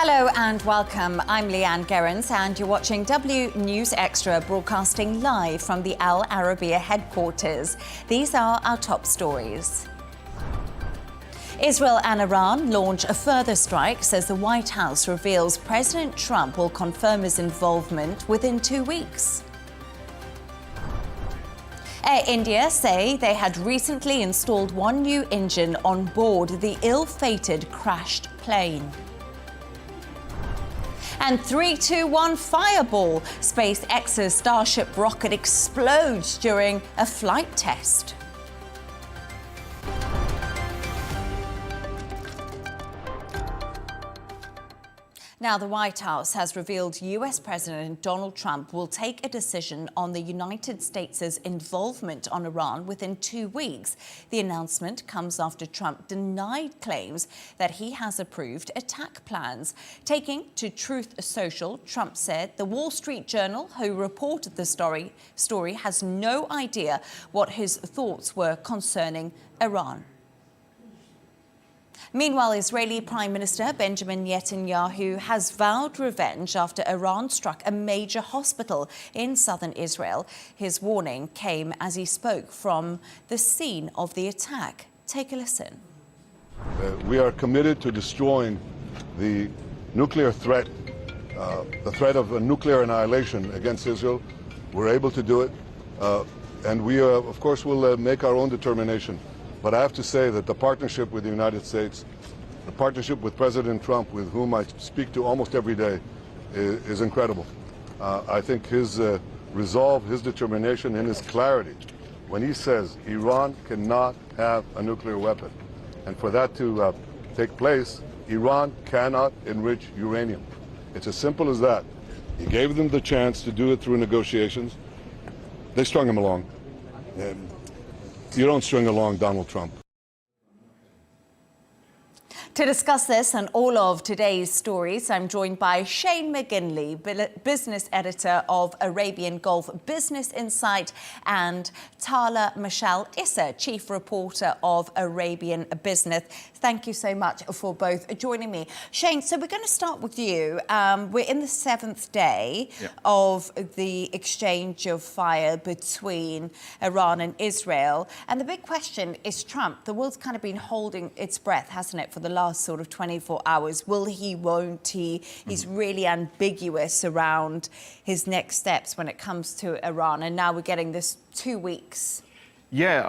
Hello and welcome. I'm Leigh-Ann Gerrans and you're watching W News Extra, broadcasting live from the Al Arabiya headquarters. These are our top stories. Israel and Iran launch a further strike, says the White House reveals President Trump will confirm his involvement within 2 weeks. Air India say they had recently installed one new engine on board the ill-fated crashed plane. And 3-2-1 fireball. SpaceX's Starship rocket explodes during a flight test. Now, the White House has revealed US President Donald Trump will take a decision on the United States' involvement on Iran within 2 weeks. The announcement comes after Trump denied claims that he has approved attack plans. Taking to Truth Social, Trump said the Wall Street Journal, who reported the story has no idea what his thoughts were concerning Iran. Meanwhile, Israeli Prime Minister Benjamin Netanyahu has vowed revenge after Iran struck a major hospital in southern Israel. His warning came as he spoke from the scene of the attack. Take a listen. We are committed to destroying the nuclear threat, the threat of a nuclear annihilation against Israel. We're able to do it, and we, of course, will make our own determination. But I have to say that the partnership with the United States, the partnership with President Trump, with whom I speak to almost every day, is incredible. I think his resolve, his determination, and his clarity when he says Iran cannot have a nuclear weapon. And for that to take place, Iran cannot enrich uranium. It's as simple as that. He gave them the chance to do it through negotiations. They strung him along. You don't string along Donald Trump. To discuss this and all of today's stories, I'm joined by Shane McGinley, business editor of Arabian Gulf Business Insight, and Tala Michel, Issa, chief reporter of Arabian Business. Thank you so much for both joining me. Shane, so we're going to start with you. We're in the 7th day of the exchange of fire between Iran and Israel. And the big question is Trump. The world's kind of been holding its breath, hasn't it, for the last sort of 24 hours. Will he, won't he? He's really ambiguous around his next steps when it comes to Iran. And now we're getting this 2 weeks. Yeah,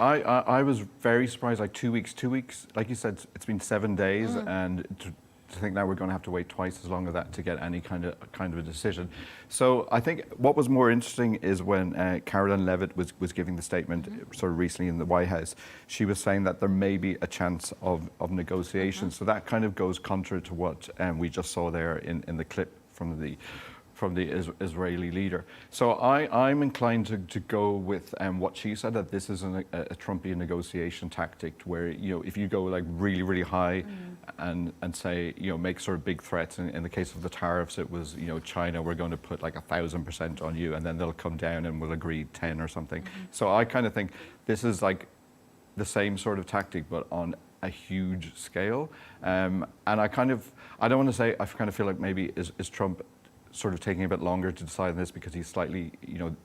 I was very surprised, like 2 weeks. Like you said, it's been 7 days, and to think now we're going to have to wait twice as long as that to get any kind of a decision. So I think what was more interesting is when Caroline Levitt was giving the statement sort of recently in the White House, she was saying that there may be a chance of negotiations. So that kind of goes contrary to what we just saw there in the clip from the Israeli leader. So I'm inclined to go with what she said, that this is a Trumpian negotiation tactic where, you know, if you go like really high and say, you know, make sort of big threats. In the case of the tariffs, it was, you know, China, we're going to put like 1,000% on you, and then they'll come down and we'll agree 10 or something. So I kind of think this is like the same sort of tactic, but on a huge scale. And I don't want to say, I kind of feel like maybe is Trump sort of taking a bit longer to decide on this because he's slightly, you know,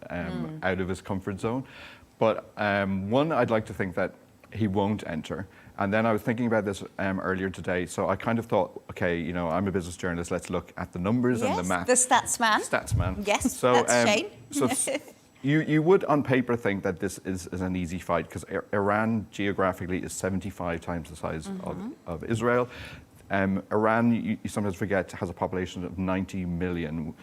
out of his comfort zone. But one, I'd like to think that he won't enter. And then I was thinking about this earlier today. So I kind of thought, okay, you know, I'm a business journalist. Let's look at the numbers and the math. The stats man. Stats man. Yes, so, that's Shane. So you would on paper think that this is an easy fight because Iran geographically is 75 times the size of Israel. Iran, you sometimes forget, has a population of 90 million,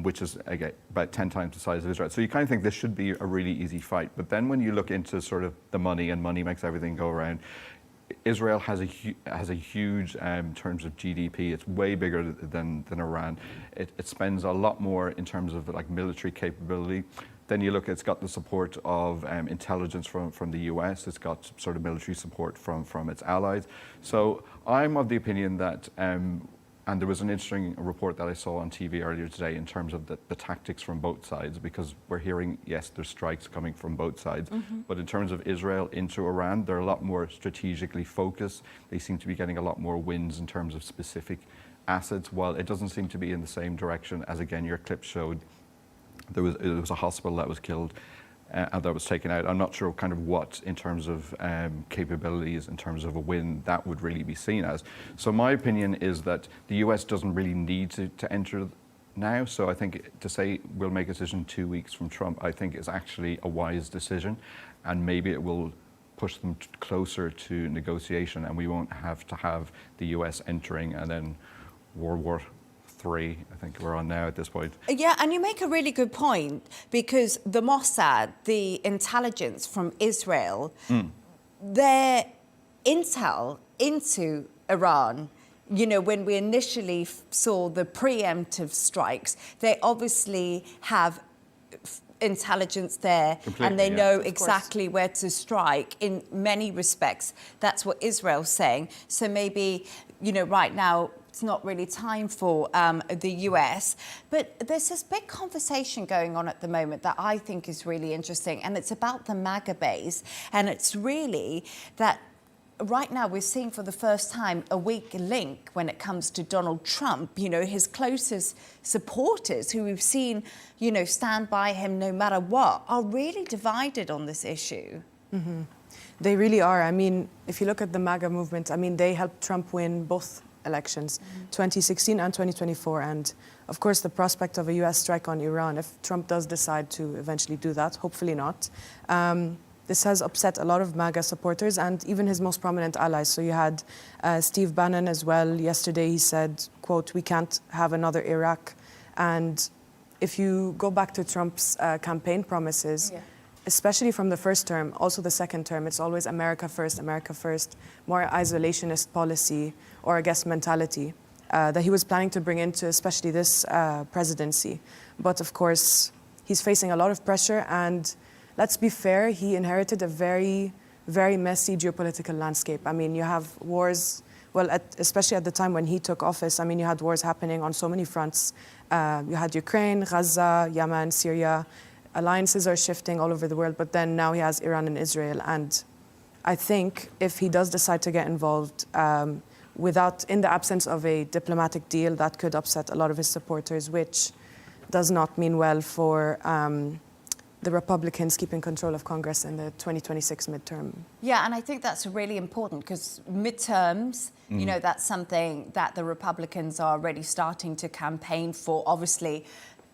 which is, again, about 10 times the size of Israel. So you kind of think this should be a really easy fight. But then when you look into sort of the money, and money makes everything go around, Israel has a huge terms of GDP. It's way bigger than Iran. It spends a lot more in terms of like military capability. Then you look, it's got the support of intelligence from the US. It's got sort of military support from its allies. So I'm of the opinion that, and there was an interesting report that I saw on TV earlier today in terms of the tactics from both sides, because we're hearing, yes, there's strikes coming from both sides, but in terms of Israel into Iran, they're a lot more strategically focused. They seem to be getting a lot more wins in terms of specific acids, while it doesn't seem to be in the same direction as, again, your clip showed. There was a hospital that was killed and that was taken out. I'm not sure kind of what, in terms of capabilities, in terms of a win, that would really be seen as. So my opinion is that the US doesn't really need to enter now. So I think to say we'll make a decision 2 weeks from Trump, I think is actually a wise decision, and maybe it will push them closer to negotiation, and we won't have to have the US entering and then World War III, I think we're on now at this point. Yeah, and you make a really good point, because the Mossad, the intelligence from Israel, their intel into Iran, you know, when we initially saw the preemptive strikes, they obviously have intelligence there. Completely, and they yeah. know exactly where to strike in many respects. That's what Israel's saying. So maybe, you know, right now it's not really time for the US. But there's this big conversation going on at the moment that I think is really interesting, and it's about the MAGA base. And it's really that right now we're seeing for the first time a weak link when it comes to Donald Trump. You know, his closest supporters, who we've seen, you know, stand by him no matter what, are really divided on this issue. Mm-hmm. They really are. I mean, if you look at the MAGA movement, I mean, they helped Trump win both elections, 2016 and 2024. And of course, the prospect of a US strike on Iran, if Trump does decide to eventually do that, hopefully not, this has upset a lot of MAGA supporters and even his most prominent allies. So you had Steve Bannon as well. Yesterday he said, quote, "We can't have another Iraq." And if you go back to Trump's campaign promises, especially from the first term, also the second term, it's always America first, more isolationist policy, or I guess mentality that he was planning to bring into especially this presidency. But of course, he's facing a lot of pressure, and let's be fair, he inherited a very, very messy geopolitical landscape. I mean, you have wars, well, especially at the time when he took office, I mean, you had wars happening on so many fronts. You had Ukraine, Gaza, Yemen, Syria. Alliances are shifting all over the world, but then now he has Iran and Israel. And I think if he does decide to get involved, in the absence of a diplomatic deal, that could upset a lot of his supporters, which does not mean well for the Republicans keeping control of Congress in the 2026 midterm. Yeah, and I think that's really important, because midterms, you know, that's something that the Republicans are already starting to campaign for. Obviously,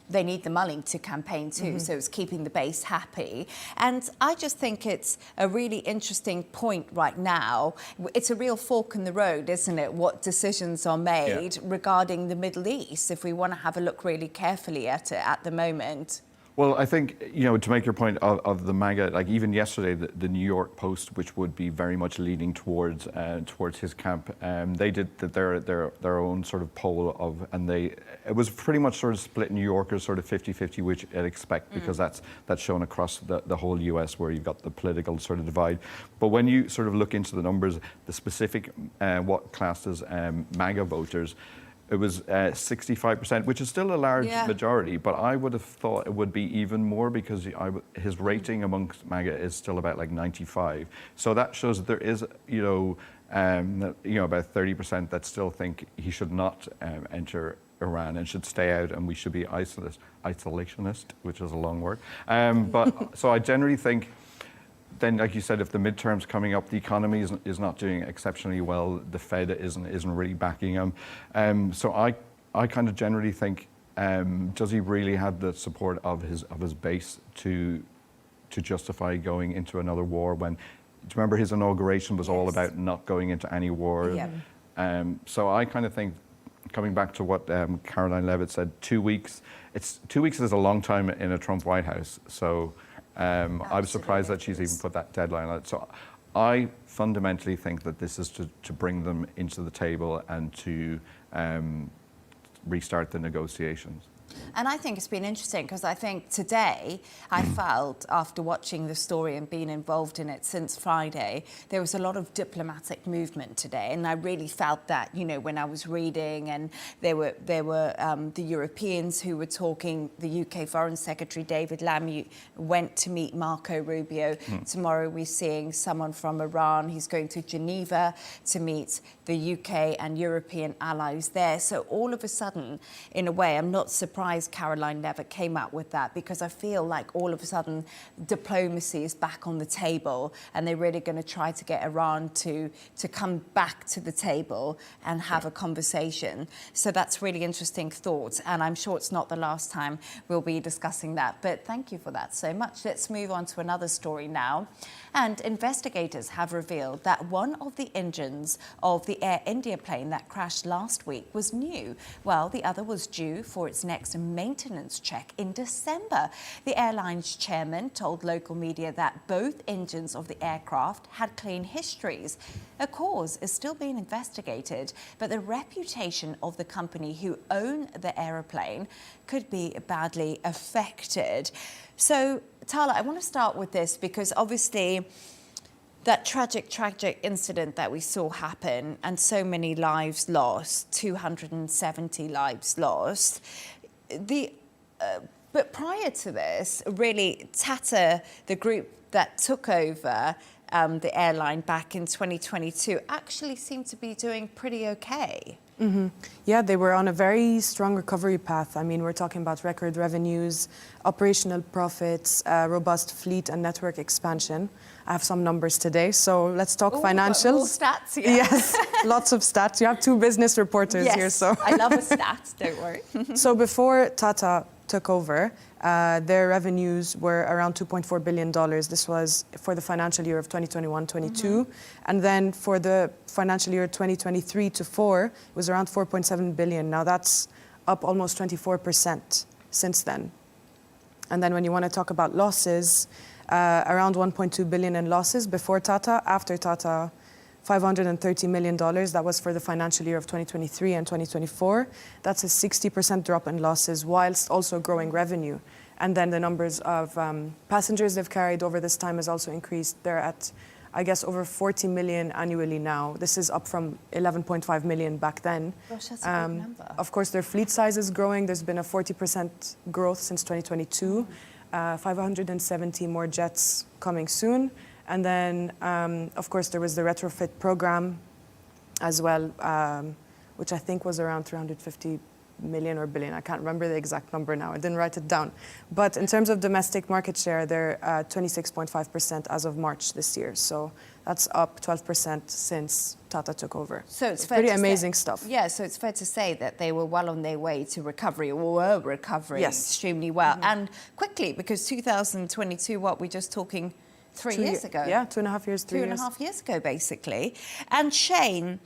they need the money to campaign too, so it's keeping the base happy. And I just think it's a really interesting point right now. It's a real fork in the road, isn't it, what decisions are made regarding the Middle East, if we want to have a look really carefully at it at the moment. Well, I think, you know, to make your point of the MAGA, like even yesterday, the New York Post, which would be very much leaning towards his camp, they did their own sort of poll it was pretty much sort of split New Yorkers sort of 50-50, which I'd expect, because that's shown across the whole US, where you've got the political sort of divide. But when you sort of look into the numbers, the specific what classed as MAGA voters, it was 65%, which is still a large majority, but I would have thought it would be even more, because his rating amongst MAGA is still about like 95. So that shows that there is, about 30% that still think he should not enter Iran and should stay out, and we should be isolationist, which is a long word. But so I generally think, then, like you said, if the midterms coming up, the economy is not doing exceptionally well, the Fed isn't really backing him. So I kind of generally think, does he really have the support of his base to justify going into another war? When, do you remember his inauguration was all about not going into any war? Yeah. So I kind of think, coming back to what Caroline Levitt said, 2 weeks. 2 weeks is a long time in a Trump White House. So. I was surprised that she's even put that deadline on it. So I fundamentally think that this is to bring them into the table and to restart the negotiations. And I think it's been interesting because I think today I felt, after watching the story and being involved in it since Friday, there was a lot of diplomatic movement today. And I really felt that, you know, when I was reading, and there were the Europeans who were talking. The UK Foreign Secretary David Lammy went to meet Marco Rubio. Tomorrow we're seeing someone from Iran. He's going to Geneva to meet the UK and European allies there. So all of a sudden, in a way, I'm not surprised Caroline never came out with that, because I feel like all of a sudden diplomacy is back on the table, and they're really going to try to get Iran to come back to the table and have a conversation. So that's really interesting thought, and I'm sure it's not the last time we'll be discussing that. But thank you for that so much. Let's move on to another story now. And investigators have revealed that one of the engines of the Air India plane that crashed last week was new, while the other was due for its next maintenance check in December. The airline's chairman told local media that both engines of the aircraft had clean histories. A cause is still being investigated, but the reputation of the company who own the aeroplane could be badly affected. So, Tala, I want to start with this because obviously that tragic incident that we saw happen, and so many lives lost, 270 lives lost. But prior to this, really, Tata, the group that took over the airline back in 2022, actually seemed to be doing pretty okay. Yeah, they were on a very strong recovery path. I mean, we're talking about record revenues, operational profits, robust fleet and network expansion. I have some numbers today, so let's talk financials. More stats, yeah. Yes, lots of stats. You have two business reporters here, so. I love a stat, don't worry. So before Tata took over, their revenues were around $2.4 billion. This was for the financial year of 2021-22. And then for the financial year 2023-4, it was around 4.7 billion. Now that's up almost 24% since then. And then when you want to talk about losses, around 1.2 billion in losses before Tata. After Tata, $530 million. That was for the financial year of 2023 and 2024. That's a 60% drop in losses, whilst also growing revenue. And then the numbers of passengers they've carried over this time has also increased. They're at, I guess, over 40 million annually now. This is up from 11.5 million back then. Gosh, that's a big number. Of course, their fleet size is growing. There's been a 40% growth since 2022. 570 more jets coming soon. And then, of course, there was the retrofit program as well, which I think was around 350 million or billion. I can't remember the exact number now. I didn't write it down. But in terms of domestic market share, they're 26.5% as of March this year. So that's up 12% since Tata took over. So it's pretty amazing stuff. Yeah, so it's fair to say that they were well on their way to recovery, or were recovering extremely well. And quickly, because 2022, what, we're just talking 3 years ago? Yeah, 2.5 years, 3 years. 2.5 years ago, basically. And Shane,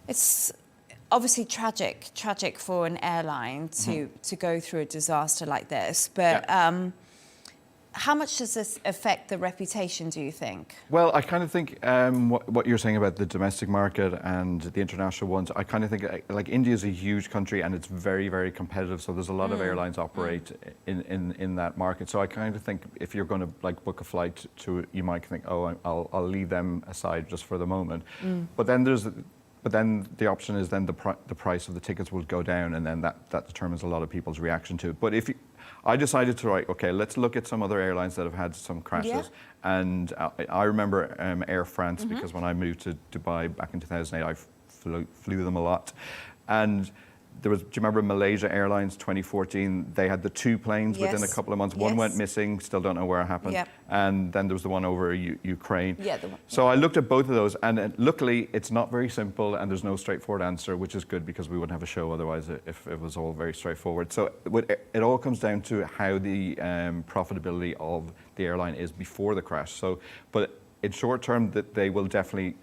it's obviously tragic for an airline to go through a disaster like this. But how much does this affect the reputation, do you think? Well, I kind of think what you're saying about the domestic market and the international ones, I kind of think like India is a huge country and it's very, very competitive. So there's a lot of airlines operate in that market. So I kind of think if you're going to like book a flight to, you might think, oh, I'll leave them aside just for the moment. But then the option is then the price of the tickets will go down, and then that determines a lot of people's reaction to it. But I decided to write, okay, let's look at some other airlines that have had some crashes. Yeah. And I remember Air France, because when I moved to Dubai back in 2008, I flew them a lot. And do you remember Malaysia Airlines 2014? They had the two planes within a couple of months. One went missing, still don't know where it happened. Yep. And then there was the one over Ukraine. Yeah, So I looked at both of those, and luckily it's not very simple and there's no straightforward answer, which is good because we wouldn't have a show otherwise if it was all very straightforward. So it all comes down to how the profitability of the airline is before the crash. But in short term, that they will definitely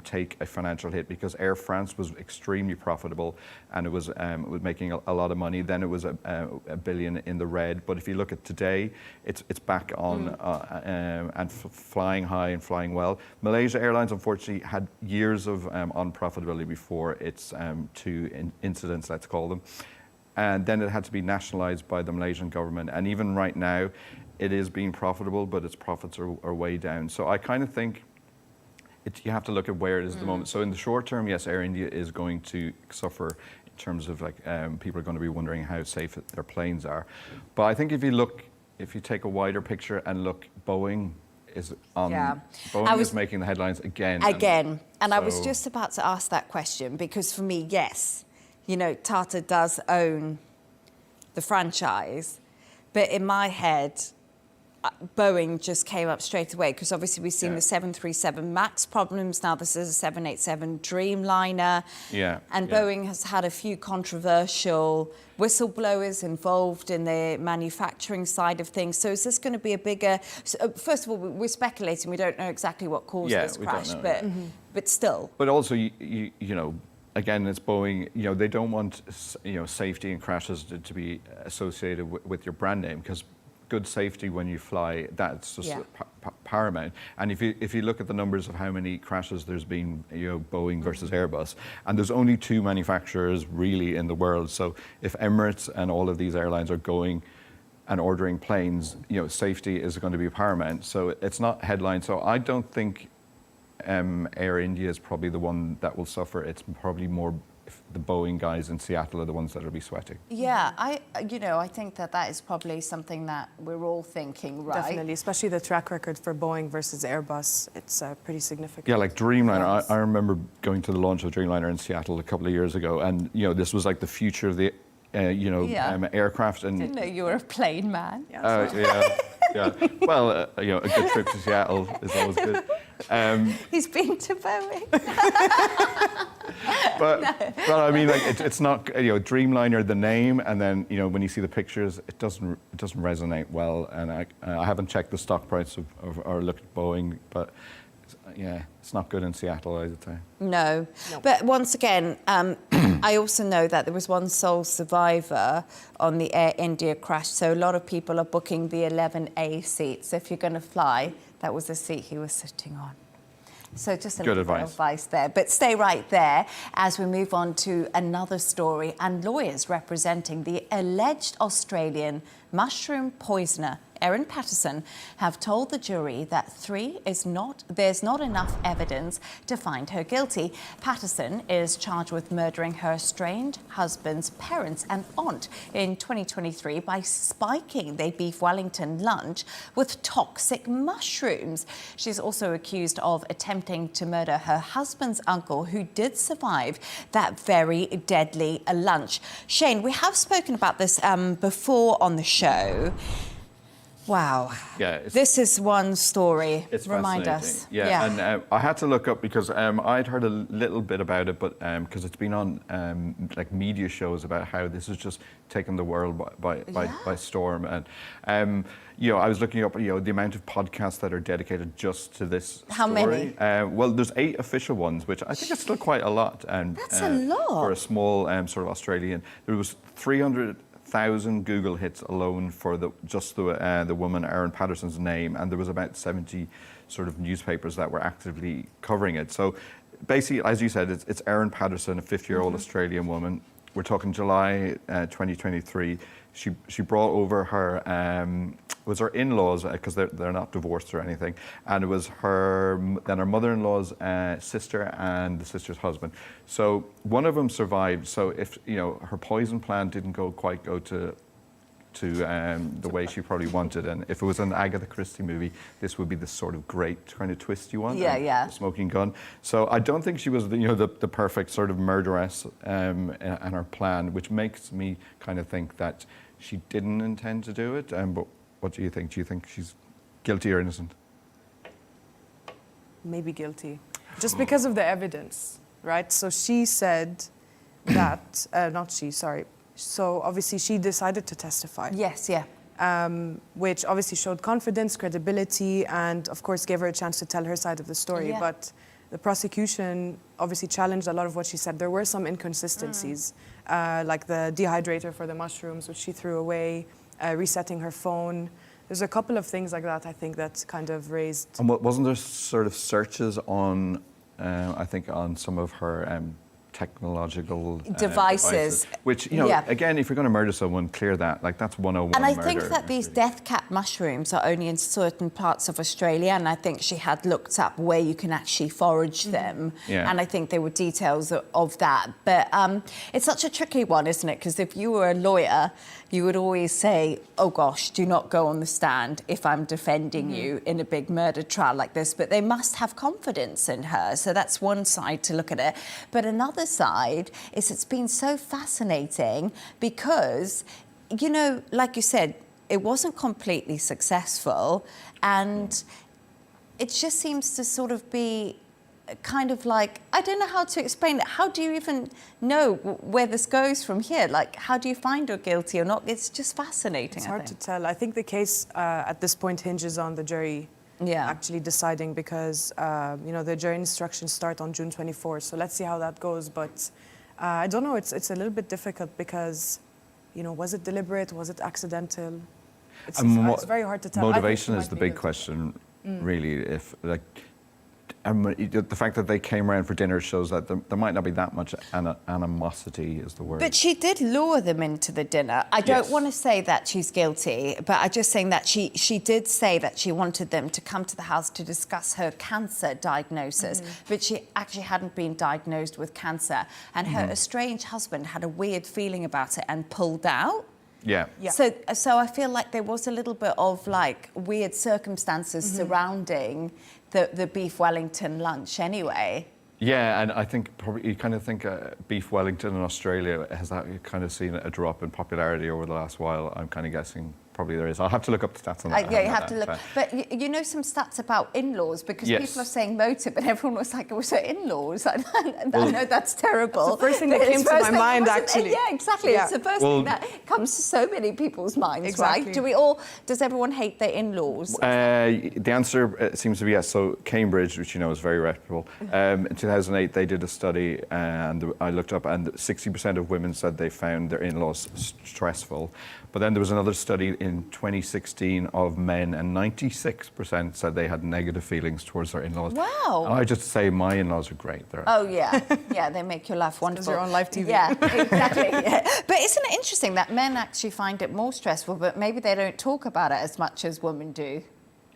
take a financial hit, because Air France was extremely profitable and it was making a lot of money. Then it was a billion in the red. But if you look at today, it's back on and flying high and flying well. Malaysia Airlines, unfortunately, had years of unprofitability before its two incidents, let's call them. and then it had to be nationalized by the Malaysian government. And even right now, it is being profitable, but its profits are way down. So I kind of think you have to look at where it is at the moment. So in the short term, yes, Air India is going to suffer in terms of like people are going to be wondering how safe their planes are. But I think if you take a wider picture and look, Boeing is on. Yeah. Boeing is making the headlines again. And I was just about to ask that question because for me, yes, you know, Tata does own the franchise, but in my head, Boeing just came up straight away because obviously we've seen the 737 MAX problems. Now this is a 787 Dreamliner. Yeah. And Boeing has had a few controversial whistleblowers involved in the manufacturing side of things. So is this going to be a bigger... So, first of all, we're speculating. We don't know exactly what caused this crash, don't know, but still. But also, you know, again, it's Boeing, you know, they don't want, you know, safety and crashes to be associated with your brand name because good safety when you fly, that's just paramount. And if you look at the numbers of how many crashes there's been, you know, Boeing versus Airbus, and there's only 2 manufacturers really in the world. So if Emirates and all of these airlines are going and ordering planes, you know, safety is going to be paramount. So it's not headline. So I don't think Air India is probably the one that will suffer. It's probably more the Boeing guys in Seattle are the ones that will be sweating. Yeah, I think that is probably something that we're all thinking, right? Definitely, especially the track record for Boeing versus Airbus. It's pretty significant. Yeah, like Dreamliner. Yes. I remember going to the launch of Dreamliner in Seattle a couple of years ago, and you know, this was like the future of the aircraft. And Didn't know you were a plane man. Yeah. Well, you know, a good trip to Seattle is always good. He's been to Boeing. But I mean, like it's not, you know, Dreamliner the name, and then, you know, when you see the pictures, it doesn't resonate well. And I haven't checked the stock price or looked at Boeing, but it's not good in Seattle, I would say. No. But once again, I also know that there was one sole survivor on the Air India crash, so a lot of people are booking the 11A seat. So if you're going to fly, that was the seat he was sitting on. So just a little bit of advice there. But stay right there as we move on to another story. And lawyers representing the alleged Australian mushroom poisoner, Erin Patterson, have told the jury that there's not enough evidence to find her guilty. Patterson is charged with murdering her estranged husband's parents and aunt in 2023 by spiking their beef Wellington lunch with toxic mushrooms. She's also accused of attempting to murder her husband's uncle, who did survive that very deadly lunch. Shane, we have spoken about this before on the show. Wow. Yeah. This is one story. It's Remind fascinating. us. Yeah. And I had to look up because I'd heard a little bit about it, but because it's been on like media shows about how this has just taken the world by storm. And you know, I was looking up, you know, the amount of podcasts that are dedicated just to this How story. many? Well, there's 8 official ones, which I think is still quite a lot. And That's a lot. For a small sort of Australian. There was 300,000 Google hits alone for the woman Erin Patterson's name, and there was about 70 sort of newspapers that were actively covering it. So basically, as you said, it's Erin Patterson, a 50-year-old Australian woman. We're talking July 2023. She brought over her her in-laws, because they're not divorced or anything, and it was her mother-in-law's sister and the sister's husband. So one of them survived. So if, you know, her poison plan didn't quite go to the way she probably wanted, and if it was an Agatha Christie movie, this would be the sort of great kind of twist you want. Yeah. Smoking gun. So I don't think she was the perfect sort of murderess in her plan, which makes me kind of think that she didn't intend to do it. But what do you think? Do you think she's guilty or innocent? Maybe guilty, just because of the evidence, right? So she said that, not she, sorry. So obviously she decided to testify. Yes, yeah. Which obviously showed confidence, credibility, and of course gave her a chance to tell her side of the story. Yeah. But the prosecution obviously challenged a lot of what she said. There were some inconsistencies, like the dehydrator for the mushrooms, which she threw away, resetting her phone. There's a couple of things like that, I think, that kind of raised... And wasn't there sort of searches on, I think, on some of her technological devices. Which, you know, again, if you're going to murder someone, clear that. Like, that's 101 And I murder. think that these death cap mushrooms are only in certain parts of Australia, and I think she had looked up where you can actually forage them. Yeah. And I think there were details of that. But it's such a tricky one, isn't it? Because if you were a lawyer, you would always say, oh gosh, do not go on the stand if I'm defending you in a big murder trial like this. But they must have confidence in her. So that's one side to look at it. But another side is it's been so fascinating because, you know, like you said, it wasn't completely successful, and it just seems to sort of be kind of like, I don't know how to explain it. How do you even know where this goes from here? Like, how do you find her guilty or not? It's just fascinating. It's hard to tell. I think the case at this point hinges on the jury actually deciding, because you know, the jury instructions start on June 24th. So let's see how that goes. But I don't know. It's a little bit difficult because, you know, was it deliberate? Was it accidental? It's very hard to tell. Motivation is the big question, really. If like. The fact that they came around for dinner shows that there might not be that much animosity, is the word. But she did lure them into the dinner. I don't want to say that she's guilty, but I'm just saying that she did say that she wanted them to come to the house to discuss her cancer diagnosis, but she actually hadn't been diagnosed with cancer. And her estranged husband had a weird feeling about it and pulled out. Yeah. So I feel like there was a little bit of like weird circumstances surrounding the beef Wellington lunch anyway. Yeah, and I think probably you kind of think beef Wellington in Australia has that kind of seen a drop in popularity over the last while. I'm kind of guessing probably there is. I'll have to look up the stats on that. Yeah, you have to look. But you know some stats about in-laws, because people are saying motive, but everyone was like, it was her in-laws. I know that's terrible. That's the first thing that came to my mind, actually. Yeah, exactly. Yeah. It's the first thing that comes to so many people's minds, right? Does everyone hate their in-laws? The answer seems to be yes. So Cambridge, which you know is very reputable, in 2008 they did a study, and I looked up, and 60% of women said they found their in-laws stressful. But then there was another study in 2016 of men, and 96% said they had negative feelings towards their in-laws. Wow. And I just say my in-laws are great. Yeah, they make your life wonderful. Because you're on live TV. Yeah, exactly. But isn't it interesting that men actually find it more stressful, but maybe they don't talk about it as much as women do?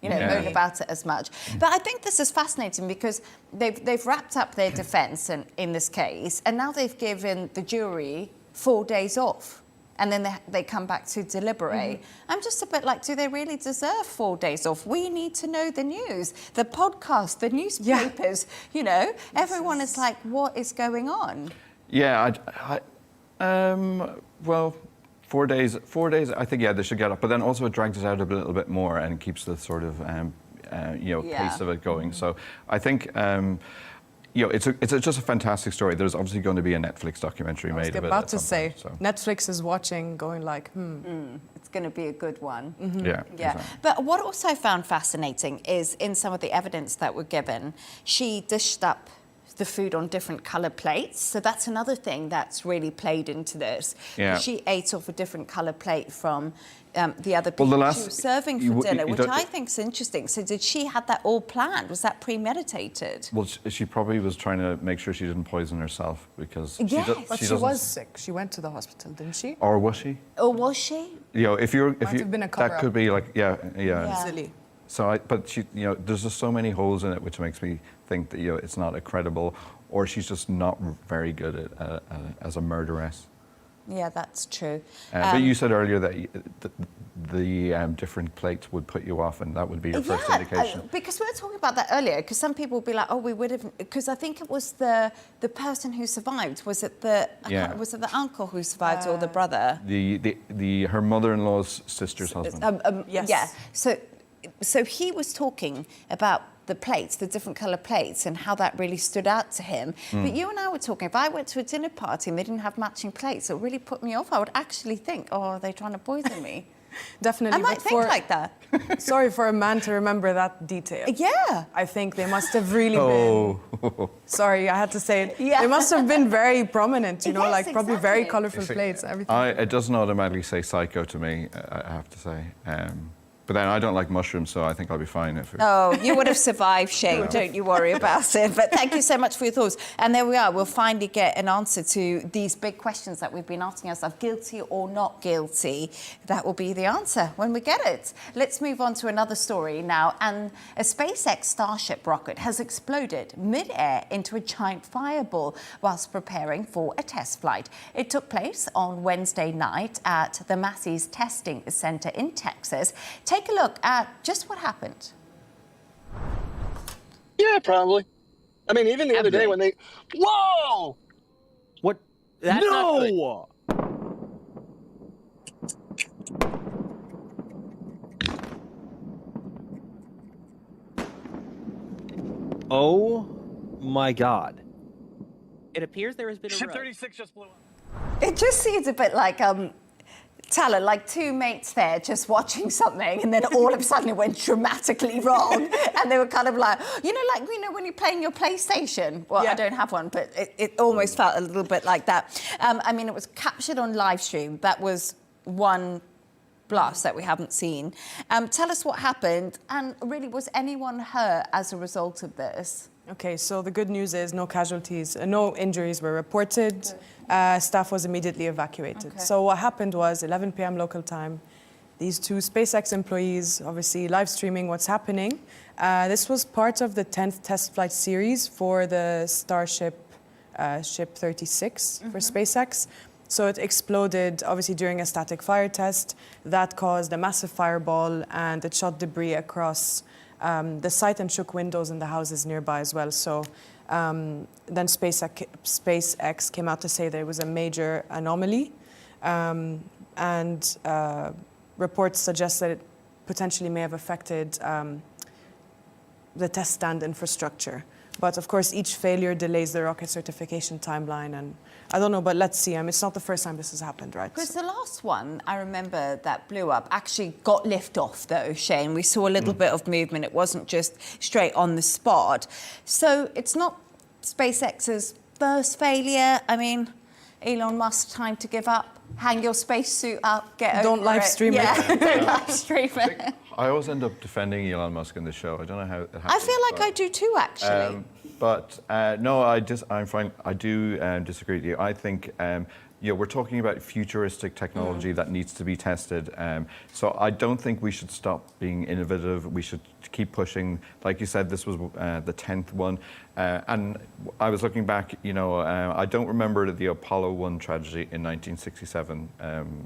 You know, moan about it as much. But I think this is fascinating because they've wrapped up their defence in this case, and now they've given the jury 4 days off. And then they come back to deliberate. I'm just a bit like, do they really deserve 4 days off? We need to know the news, the podcast, the newspapers, you know. Everyone is like, what is going on? Yeah, well, 4 days, I think, they should get up. But then also it drags it out a little bit more and keeps the sort of, pace of it going. So I think... you know, it's just a fantastic story. There's obviously going to be a Netflix documentary made of it. I was about to say, Netflix is watching, going like, It's going to be a good one. Yeah. Exactly. But what also I found fascinating is in some of the evidence that were given, she dished up the food on different colour plates. So that's another thing that's really played into this. Yeah. She ate off a different colour plate from the other people she was serving for dinner, which I think is interesting. So did she have that all planned? Was that premeditated? Well, she probably was trying to make sure she didn't poison herself, because she was sick. She went to the hospital, didn't she? Or was she? Or was she? You know, if you have been a cover-up. that could be like Easily. So but she, you know, there's just so many holes in it, which makes me think that, you know, it's not a credible, or she's just not very good at as a murderess. Yeah, that's true. But you said earlier that the different plates would put you off, and that would be your first indication. Because we were talking about that earlier, because some people would be like, oh, we would have... Because I think it was the person who survived. Was it the uncle who survived, or the brother? Her mother-in-law's sister's husband. Yes. Yeah. So he was talking about the plates, the different colour plates, and how that really stood out to him. But you and I were talking, if I went to a dinner party and they didn't have matching plates, it would really put me off. I would actually think, oh, are they trying to poison me? Definitely. I might think like that. Sorry, for a man to remember that detail. Yeah. I think they must have really been... Sorry, I had to say it. Yeah. They must have been very prominent, you know, like probably very colourful plates and everything. It doesn't automatically say psycho to me, I have to say. But then I don't like mushrooms, so I think I'll be fine. Oh, you would have survived, Shane. Don't you worry about it. But thank you so much for your thoughts. And there we are. We'll finally get an answer to these big questions that we've been asking ourselves. Guilty or not guilty? That will be the answer when we get it. Let's move on to another story now. And a SpaceX Starship rocket has exploded mid-air into a giant fireball whilst preparing for a test flight. It took place on Wednesday night at the Massey's Testing Center in Texas. Take a look at just what happened. Yeah, probably. I mean, even the other day when they... Whoa! What? That's not good. Oh my God. It appears there has been a Ship row. 36 just blew up. It just seems a bit like Tala, like two mates there just watching something, and then all of a sudden it went dramatically wrong, and they were kind of like when you're playing your PlayStation. Well, Yeah. I don't have one, but it almost felt a little bit like that. I mean, it was captured on live stream. That was one blast that we haven't seen. Tell us what happened, and really, was anyone hurt as a result of this? Okay, so the good news is no casualties, no injuries were reported. Staff was immediately evacuated. Okay. So what happened was 11 p.m. local time. These two SpaceX employees, obviously live streaming what's happening. This was part of the 10th test flight series for the Starship Ship 36 for SpaceX. So it exploded, obviously, during a static fire test. That caused a massive fireball, and it shot debris across the site and shook windows in the houses nearby as well. So then SpaceX came out to say there was a major anomaly, and reports suggest that it potentially may have affected the test stand infrastructure. But of course, each failure delays the rocket certification timeline, and I don't know, but let's see. I mean, it's not the first time this has happened, right? Because the last one, I remember, that blew up, actually got liftoff, though, Shane. We saw a little bit of movement. It wasn't just straight on the spot. So it's not SpaceX's first failure. I mean, Elon Musk, time to give up. Hang your spacesuit up, get over it. Don't live stream it. Yeah, don't live stream it. I always end up defending Elon Musk in the show. I don't know how it happens. I feel like I do too, actually. No, I'm fine. I do disagree with you. I think we're talking about futuristic technology that needs to be tested. So I don't think we should stop being innovative. We should keep pushing. Like you said, this was the 10th one. And I was looking back, I don't remember the Apollo 1 tragedy in 1967,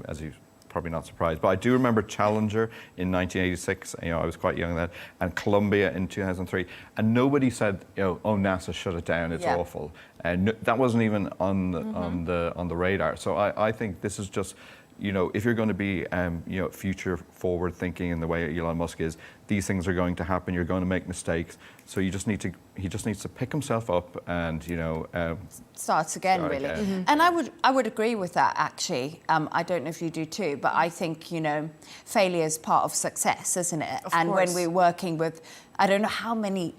as you probably not surprised, but I do remember Challenger in 1986. I was quite young then, and Columbia in 2003. And nobody said, oh, NASA shut it down. It's awful. And that wasn't even on the radar. So I think this is just, if you're going to be, future forward thinking in the way Elon Musk is, these things are going to happen. You're going to make mistakes. So he just needs to pick himself up and, Starts again, start really. again. And I would agree with that, actually. I don't know if you do too, but I think, failure is part of success, isn't it? And when we're working with, I don't know how many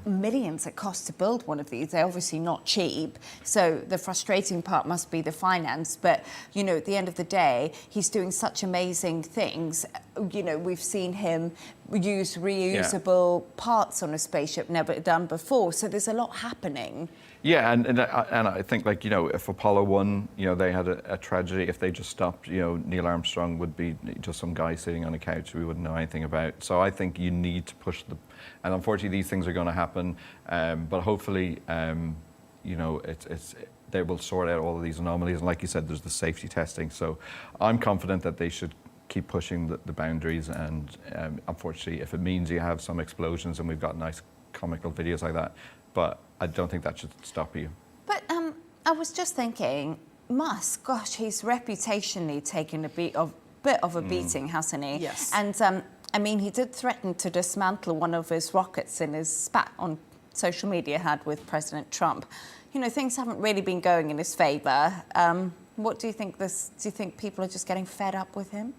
millions it costs to build one of these. They're obviously not cheap. So the frustrating part must be the finance. But, at the end of the day, he's doing such amazing things. We've seen him use reusable parts on a spaceship, never done before. So there's a lot happening. Yeah, and I think, if Apollo 1, they had a tragedy, if they just stopped, Neil Armstrong would be just some guy sitting on a couch we wouldn't know anything about. So I think you need to push and unfortunately these things are going to happen, but hopefully, they will sort out all of these anomalies. And like you said, there's the safety testing. So I'm confident that they should keep pushing the boundaries. And unfortunately, if it means you have some explosions, and we've got nice comical videos like that, but I don't think that should stop you. But I was just thinking, Musk, gosh, he's reputationally taken a bit of a beating, hasn't he? Yes. And he did threaten to dismantle one of his rockets in his spat on social media had with President Trump. Things haven't really been going in his favour. What do you think? Do you think people are just getting fed up with him?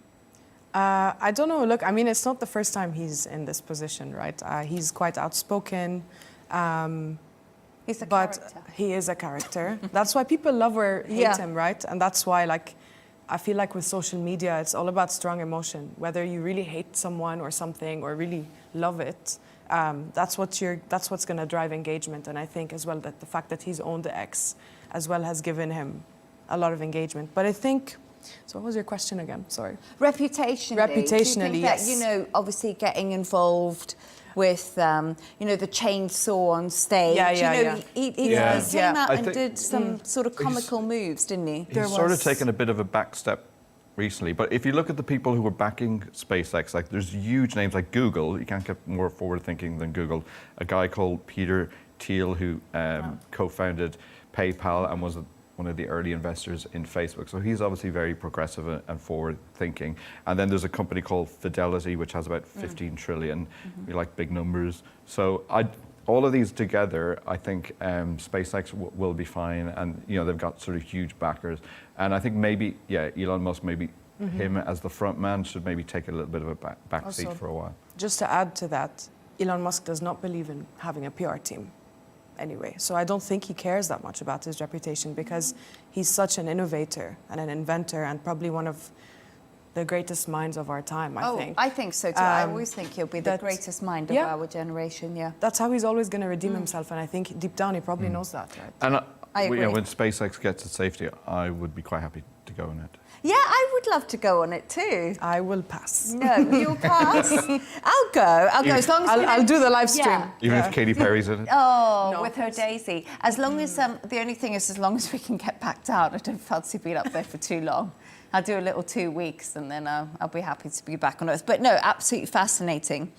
I don't know. Look, it's not the first time he's in this position, right? He's quite outspoken. He's a but character. he is a character. That's why people love or hate him, right? And that's why, I feel like with social media, it's all about strong emotion. Whether you really hate someone or something or really love it, that's what's going to drive engagement. And I think as well that the fact that he's owned the X as well has given him a lot of engagement. But I think, so what was your question again? Sorry. Reputationally. Reputationally, do you think yes. that, you know, obviously getting involved with, you know, the chainsaw on stage. He came out and did some sort of comical moves, didn't he? He's sort of taken a bit of a back step recently. But if you look at the people who were backing SpaceX, like there's huge names like Google. You can't get more forward-thinking than Google. A guy called Peter Thiel who co-founded PayPal and was one of the early investors in Facebook. So he's obviously very progressive and forward-thinking. And then there's a company called Fidelity, which has about 15 trillion. We like big numbers. So all of these together, I think SpaceX will be fine. And, you know, they've got sort of huge backers. And I think maybe, Elon Musk, maybe him as the front man should maybe take a little bit of a back seat for a while. Just to add to that, Elon Musk does not believe in having a PR team. Anyway, so I don't think he cares that much about his reputation because he's such an innovator and an inventor and probably one of the greatest minds of our time, I think. I think so too. I always think he'll be the greatest mind of our generation, That's how he's always going to redeem himself, and I think deep down he probably knows that, right? And I agree. You know, when SpaceX gets to safety, I would be quite happy to go on it. Yeah, I would love to go on it too. I will pass. No, you'll pass. I'll go as long as I'll do the live stream. Even if Katy Perry's in it? Oh, No. with her Daisy. As long as, the only thing is, as long as we can get back down, I don't fancy being up there for too long. I'll do a little 2 weeks and then I'll be happy to be back on Earth. But no, absolutely fascinating,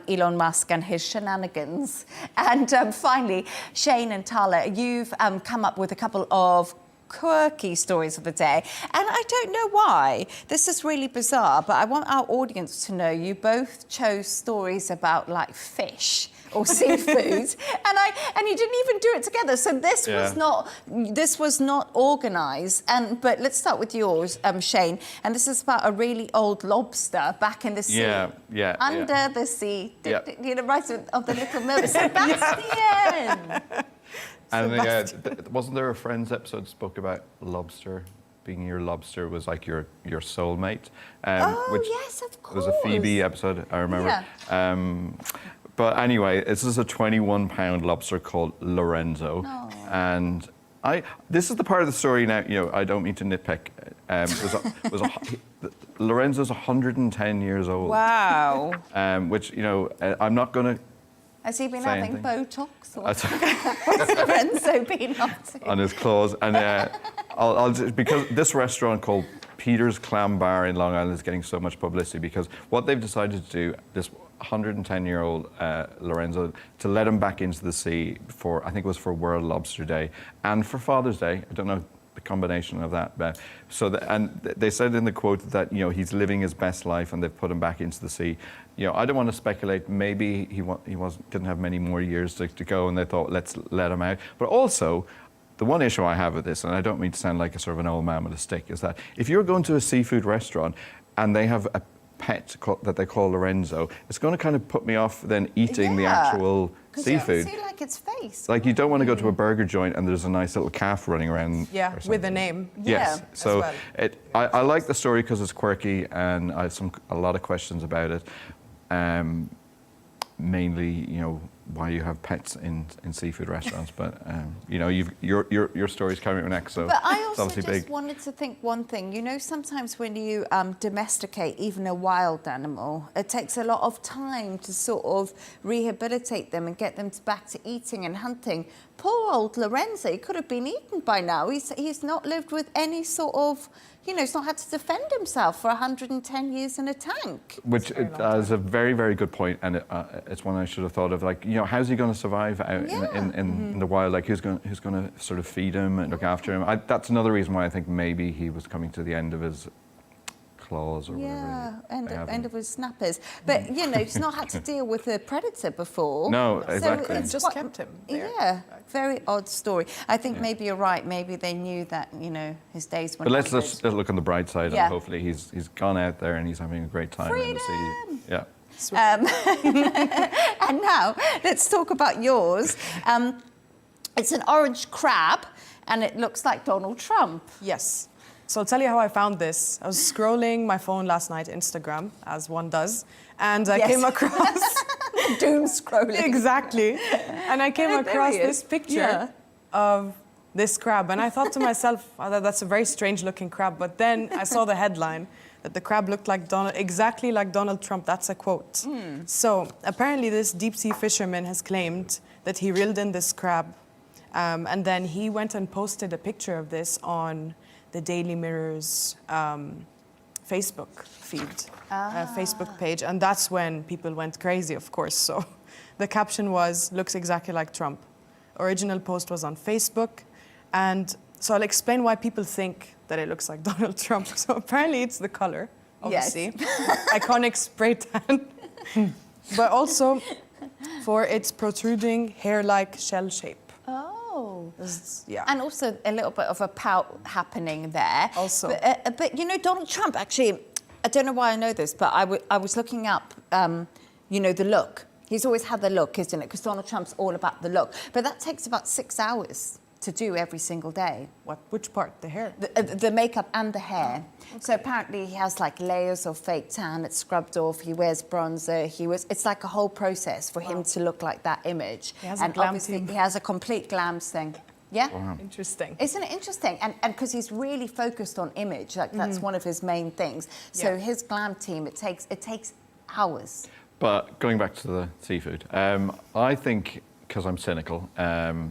Elon Musk and his shenanigans. And finally, Shane and Tala, you've come up with a couple of quirky stories of the day. And I don't know why. This is really bizarre, but I want our audience to know you both chose stories about like fish or seafood, and you didn't even do it together. So this was not organised. But let's start with yours, Shane. And this is about a really old lobster back in the sea. Under the sea. You know, right of the little mill. Sebastian. And wasn't there a Friends episode that spoke about lobster? Being your lobster was like your soulmate. Which yes, of course. was a Phoebe episode, I remember. But anyway, this is a 21-pound lobster called Lorenzo. And this is the part of the story now, you know, I don't mean to nitpick. Lorenzo's 110 years old. Wow. Which, you know, I'm not going to Has he been having Botox? Or what's Lorenzo been up to? On his claws. And I'll just, because this restaurant called Peter's Clam Bar in Long Island is getting so much publicity because what they've decided to do, this 110-year-old Lorenzo, to let him back into the sea for, I think it was for World Lobster Day and for Father's Day. I don't know the combination of that. But and they said in the quote that, you know, he's living his best life and they've put him back into the sea. You know, I don't want to speculate. Maybe he didn't have many more years to go, and they thought, let's let him out. But also, the one issue I have with this, and I don't mean to sound like a sort of an old man with a stick, is that if you're going to a seafood restaurant and they have a pet that they call Lorenzo, it's going to kind of put me off then eating the actual seafood. See, like its face. Like, you don't want to go to a burger joint and there's a nice little calf running around. Yeah, with a name. Yes. Yeah. So well. I like the story because it's quirky and I have a lot of questions about it. Mainly, you know, why you have pets in seafood restaurants, but you know, your story's coming up next, so but I it's also obviously just big. wanted to think one thing. You know, sometimes when you domesticate even a wild animal, it takes a lot of time to sort of rehabilitate them and get them back to eating and hunting. Poor old Lorenzo, he could have been eaten by now. He's not lived with any sort of, you know, he's not had to defend himself for 110 years in a tank. Which is a very, very good point, and it's one I should have thought of. Like, you know, how's he going to survive out in the wild? Like, who's going to sort of feed him and look after him? That's another reason why I think maybe he was coming to the end of his claws or whatever. End of his snappers. But, you know, he's not had to deal with a predator before. No, so exactly. it's just kept him there. Yeah, very odd story. I think maybe you're right. Maybe they knew that, you know, his days were But let's numbered. just look on the bright side, and hopefully he's gone out there and he's having a great time in the sea. Yeah. And now let's talk about yours. It's an orange crab, and it looks like Donald Trump. Yes. So I'll tell you how I found this. I was scrolling my phone last night, Instagram, as one does, and I Yes. came across... Doom scrolling. Exactly. And I came And there across he is. this picture Yeah. of this crab, and I thought to myself, oh, that's a very strange-looking crab. But then I saw the headline that the crab looked like exactly like Donald Trump. That's a quote. So apparently, this deep-sea fisherman has claimed that he reeled in this crab, and then he went and posted a picture of this on the Daily Mirror's Facebook feed, Facebook page, and that's when people went crazy, of course. So the caption was, "Looks exactly like Trump." Original post was on Facebook, and so I'll explain why people think that it looks like Donald Trump. So apparently it's the color, obviously, iconic spray tan, but also for its protruding hair-like shell shape. Oh. Yeah. And also a little bit of a pout happening there. Also. But you know, Donald Trump, actually, I don't know why I know this, but I was looking up, you know, the look. He's always had the look, isn't it? Because Donald Trump's all about the look. But that takes about 6 hours to do every single day. Which part? The hair? The makeup and the hair. Okay. So apparently he has like layers of fake tan, it's scrubbed off, he wears bronzer, it's like a whole process for him to look like that image. He has a glam team. He has a complete glams thing. Yeah? Wow. Interesting. Isn't it interesting? And because he's really focused on image, like that's one of his main things. So his glam team, it takes hours. But going back to the seafood, I think, because I'm cynical,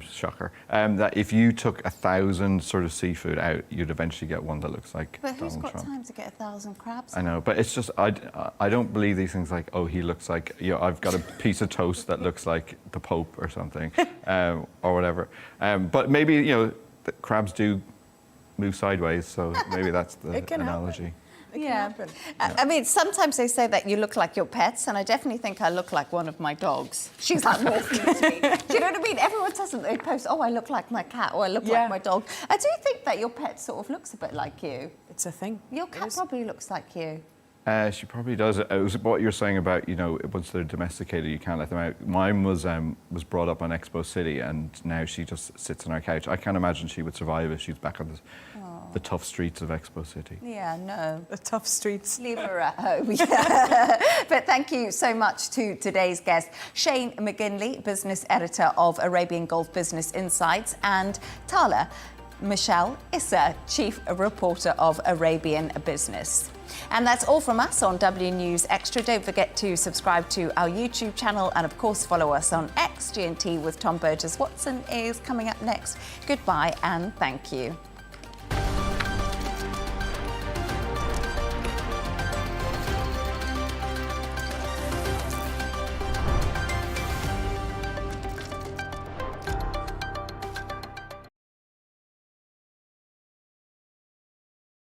shocker, that if you took 1,000 sort of seafood out, you'd eventually get one that looks like But who's Donald got Trump. time to get 1,000 crabs? I know, but it's just, I don't believe these things like, oh, he looks like, you know, I've got a piece of toast that looks like the Pope or something, or whatever. But maybe, you know, the crabs do move sideways, so maybe that's the It can happen. analogy. Yeah. I mean, sometimes they say that you look like your pets, and I definitely think I look like one of my dogs. She's like morphing into me. Do you know what I mean? Everyone doesn't. They post, oh, I look like my cat, or I look like my dog. I do think that your pet sort of looks a bit like you. It's a thing. Your cat probably looks like you. She probably does. It was what you're saying about, you know, once they're domesticated, you can't let them out. Mine was brought up on Expo City, and now she just sits on our couch. I can't imagine she would survive if she's back on the tough streets of Expo City. Yeah, no. The tough streets. Leave her at home. Yeah. But thank you so much to today's guest, Shane McGinley, business editor of Arabian Gulf Business Insights, and Tala, Michel, Issa, chief reporter of Arabian Business. And that's all from us on W News Extra. Don't forget to subscribe to our YouTube channel and, of course, follow us on X. G&T with Tom Burgess Watson is coming up next. Goodbye and thank you.